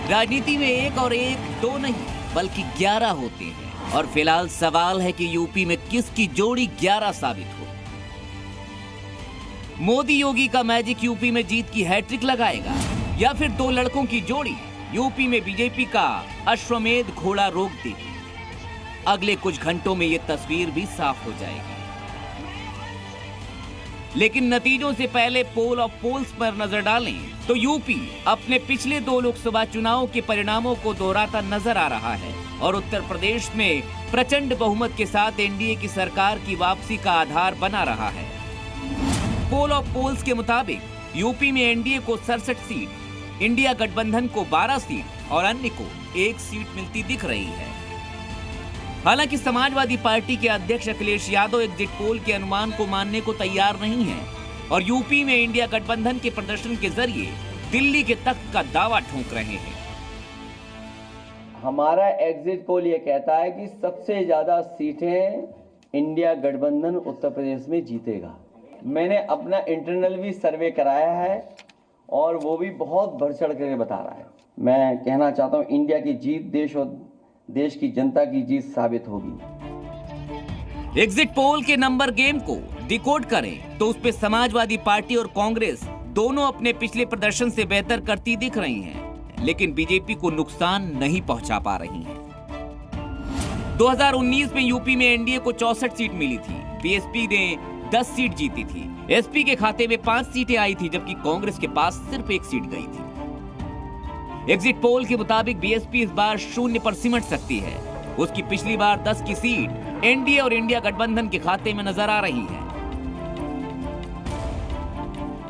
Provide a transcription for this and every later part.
राजनीति में एक और एक दो नहीं बल्कि 11 होते हैं और फिलहाल सवाल है कि यूपी में किसकी जोड़ी 11 साबित हो। मोदी योगी का मैजिक यूपी में जीत की हैट्रिक लगाएगा या फिर दो लड़कों की जोड़ी यूपी में बीजेपी का अश्वमेध घोड़ा रोक देगी। अगले कुछ घंटों में यह तस्वीर भी साफ हो जाएगी। लेकिन नतीजों से पहले पोल और पोल्स पर नजर डालें तो यूपी अपने पिछले 2 लोकसभा चुनावों के परिणामों को दोहराता नजर आ रहा है और उत्तर प्रदेश में प्रचंड बहुमत के साथ एनडीए की सरकार की वापसी का आधार बना रहा है। पोल और पोल्स के मुताबिक यूपी में एनडीए को 67 सीट, इंडिया गठबंधन को 12 सीट और अन्य को 1 सीट मिलती दिख रही है। हालांकि समाजवादी पार्टी के अध्यक्ष अखिलेश यादव एग्जिट पोल के अनुमान को मानने को तैयार नहीं है और यूपी में इंडिया गठबंधन के प्रदर्शन के जरिए दिल्ली के तख्त का दावा ठोक रहे हैं। हमारा एग्जिट पोल ये कहता है कि सबसे ज्यादा सीटें इंडिया गठबंधन उत्तर प्रदेश में जीतेगा। मैंने अपना इंटरनल भी सर्वे कराया है और वो भी बहुत बढ़ चढ़ कर बता रहा है। मैं कहना चाहता हूँ इंडिया की जीत देश की जनता की जीत साबित होगी। एग्जिट पोल के नंबर गेम को डिकोड करें तो उसपे समाजवादी पार्टी और कांग्रेस दोनों अपने पिछले प्रदर्शन से बेहतर करती दिख रही हैं, लेकिन बीजेपी को नुकसान नहीं पहुंचा पा रही हैं। 2019 में यूपी में एनडीए को 64 सीट मिली थी, बीएसपी ने 10 सीट जीती थी, एसपी के खाते में 5 सीटें आई थी जबकि कांग्रेस के पास सिर्फ 1 सीट गई थी। एग्जिट पोल के मुताबिक बीएसपी इस बार 0 पर सिमट सकती है। उसकी पिछली बार 10 की सीट एनडीए और इंडिया गठबंधन के खाते में नजर आ रही है।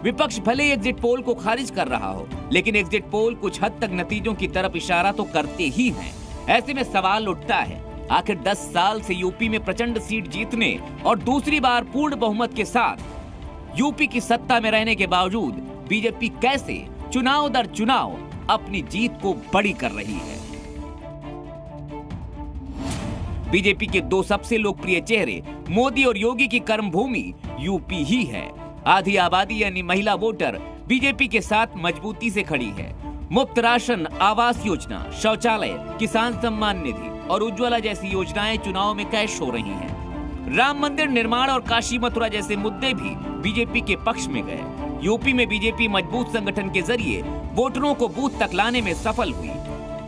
विपक्ष भले ही एग्जिट पोल को खारिज कर रहा हो, लेकिन एग्जिट पोल कुछ हद तक नतीजों की तरफ इशारा तो करते ही हैं। ऐसे में सवाल उठता है, आखिर 10 साल से यूपी में प्रचंड सीट जीतने और दूसरी बार पूर्ण बहुमत के साथ यूपी की सत्ता में रहने के बावजूद बीजेपी कैसे चुनाव दर चुनाव अपनी जीत को बड़ी कर रही है। बीजेपी के 2 सबसे लोकप्रिय चेहरे मोदी और योगी की कर्मभूमि यूपी ही है। आधी आबादी यानी महिला वोटर बीजेपी के साथ मजबूती से खड़ी है। मुफ्त राशन, आवास योजना, शौचालय, किसान सम्मान निधि और उज्ज्वला जैसी योजनाएं चुनाव में कैश हो रही हैं। राम मंदिर निर्माण और काशी मथुरा जैसे मुद्दे भी बीजेपी के पक्ष में गए। यूपी में बीजेपी मजबूत संगठन के जरिए वोटरों को बूथ तक लाने में सफल हुई।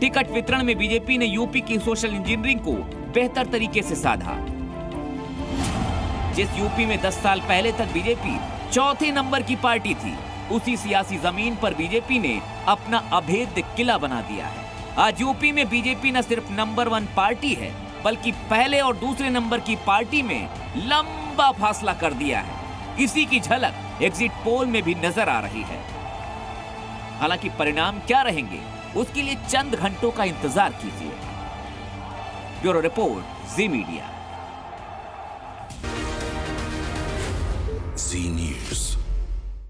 टिकट वितरण में बीजेपी ने यूपी की सोशल इंजीनियरिंग को बेहतर तरीके से साधा। जिस यूपी में 10 साल पहले तक बीजेपी 4थे नंबर की पार्टी थी, उसी सियासी जमीन पर बीजेपी ने अपना अभेद्य किला बना दिया है। आज यूपी में बीजेपी न सिर्फ नंबर 1 पार्टी है बल्कि पहले और दूसरे नंबर की पार्टी में लंबा फासला कर दिया है। इसी की झलक एग्जिट पोल में भी नजर आ रही है। हालांकि परिणाम क्या रहेंगे उसके लिए चंद घंटों का इंतजार कीजिए। ब्यूरो रिपोर्ट, जी मीडिया। जी न्यूज़।